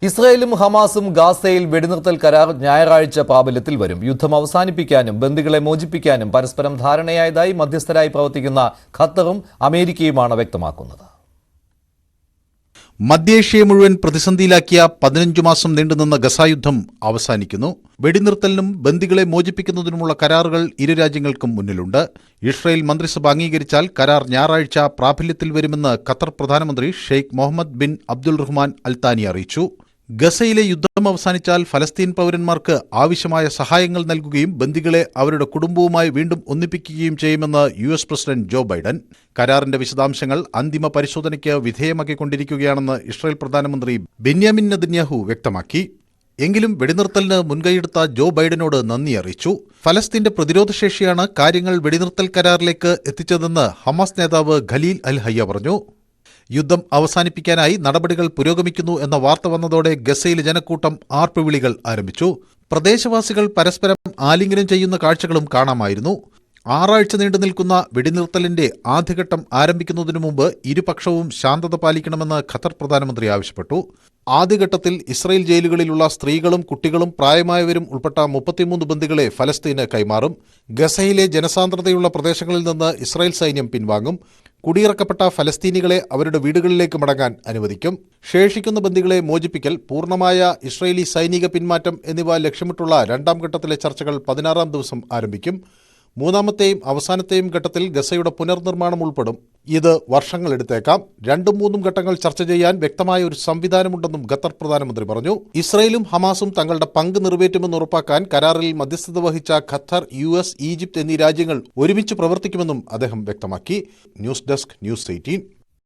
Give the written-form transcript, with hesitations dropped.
ഇസ്രായേലും ഹമാസും ഗാസയിൽ വെടിനിർത്തൽ കരാർ ഞായറാഴ്ച പ്രാബല്യത്തിൽ വരും. യുദ്ധം അവസാനിപ്പിക്കാനും ബന്ദികളെ മോചിപ്പിക്കാനും പരസ്പരം ധാരണയായതായി മധ്യസ്ഥരായി പ്രവർത്തിക്കുന്ന ഖത്തറും അമേരിക്കയുമാണ് വ്യക്തമാക്കുന്നത്. മധ്യേഷ്യയെ മുഴുവൻ പ്രതിസന്ധിയിലാക്കിയ 15 മാസം നീണ്ടുനിന്ന ഗസ യുദ്ധം അവസാനിക്കുന്നു. വെടിനിർത്തലിനും ബന്ദികളെ മോചിപ്പിക്കുന്നതിനുമുള്ള കരാറുകൾ ഇരു രാജ്യങ്ങൾക്കും മുന്നിലുണ്ട്. ഇസ്രായേൽ മന്ത്രിസഭ അംഗീകരിച്ചാൽ കരാർ ഞായറാഴ്ച പ്രാബല്യത്തിൽ വരുമെന്ന് ഖത്തർ പ്രധാനമന്ത്രി ഷെയ്ഖ് മുഹമ്മദ് ബിൻ അബ്ദുൽ റഹ്മാൻ അൽ താനി അറിയിച്ചു. ഗസയിലെ യുദ്ധം അവസാനിച്ചാൽ ഫലസ്തീൻ പൗരന്മാർക്ക് ആവശ്യമായ സഹായങ്ങൾ നൽകുകയും ബന്ദികളെ അവരുടെ കുടുംബവുമായി വീണ്ടും ഒന്നിപ്പിക്കുകയും ചെയ്യുമെന്ന് US പ്രസിഡന്റ് ജോ ബൈഡൻ. കരാറിന്റെ വിശദാംശങ്ങൾ അന്തിമ പരിശോധനയ്ക്ക് വിധേയമാക്കിക്കൊണ്ടിരിക്കുകയാണെന്ന് ഇസ്രായേൽ പ്രധാനമന്ത്രി ബെന്യാമിൻ നെതന്യാഹു വ്യക്തമാക്കി. എങ്കിലും വെടിനിർത്തലിന് മുൻകൈയെടുത്ത ജോ ബൈഡനോട് നന്ദി അറിയിച്ചു. ഫലസ്തീന്റെ പ്രതിരോധശേഷിയാണ് കാര്യങ്ങൾ വെടിനിർത്തൽ കരാറിലേക്ക് എത്തിച്ചതെന്ന് ഹമാസ് നേതാവ് ഖലീൽ അൽ ഹയ്യ പറഞ്ഞു. യുദ്ധം അവസാനിപ്പിക്കാനായി നടപടികൾ പുരോഗമിക്കുന്നു എന്ന വാർത്ത വന്നതോടെ ഗസയിലെ ജനക്കൂട്ടം ആർപ്പുവിളികൾ ആരംഭിച്ചു. പ്രദേശവാസികൾ പരസ്പരം ആലിംഗനം ചെയ്യുന്ന കാഴ്ചകളും കാണാമായിരുന്നു. 6 ആഴ്ച നീണ്ടു നിൽക്കുന്ന വെടിനിർത്തലിന്റെ ആദ്യഘട്ടം ആരംഭിക്കുന്നതിനു മുമ്പ് ഇരുപക്ഷവും ശാന്തത പാലിക്കണമെന്ന് ഖത്തർ പ്രധാനമന്ത്രി ആവശ്യപ്പെട്ടു. ആദ്യഘട്ടത്തിൽ ഇസ്രായേൽ ജയിലുകളിലുള്ള സ്ത്രീകളും കുട്ടികളും പ്രായമായവരും ഉൾപ്പെട്ട 33 ബന്ദികളെ ഫലസ്തീന് കൈമാറും. ഗസയിലെ ജനസാന്ദ്രതയുള്ള പ്രദേശങ്ങളിൽ നിന്ന് ഇസ്രായേൽ സൈന്യം പിൻവാങ്ങും. കുടിയിറക്കപ്പെട്ട ഫലസ്തീനികളെ അവരുടെ വീടുകളിലേക്ക് മടങ്ങാൻ അനുവദിക്കും. ശേഷിക്കുന്ന ബന്ദികളെ മോചിപ്പിക്കൽ, പൂർണ്ണമായ ഇസ്രായേലി സൈനിക പിന്മാറ്റം എന്നിവ ലക്ഷ്യമിട്ടുള്ള 2ാം ഘട്ടത്തിലെ ചർച്ചകൾ 16ാം ദിവസം ആരംഭിക്കും. 3ാമത്തെയും അവസാനത്തെയും ഘട്ടത്തിൽ ഗസയുടെ പുനർനിർമ്മാണം ഉൾപ്പെടും. ഇത് വർഷങ്ങളെടുത്തേക്കാം. 2ഉം 3ഉം ഘട്ടങ്ങൾ ചർച്ച ചെയ്യാൻ വ്യക്തമായ ഒരു സംവിധാനമുണ്ടെന്നും ഖത്തർ പ്രധാനമന്ത്രി പറഞ്ഞു. ഇസ്രായേലും ഹമാസും തങ്ങളുടെ പങ്ക് നിറവേറ്റുമെന്ന് ഉറപ്പാക്കാൻ കരാറിൽ മധ്യസ്ഥത വഹിച്ച ഖത്തർ, US, ഈജിപ്ത് എന്നീ രാജ്യങ്ങൾ ഒരുമിച്ച് പ്രവർത്തിക്കുമെന്നും അദ്ദേഹം വ്യക്തമാക്കി. News desk, News 18.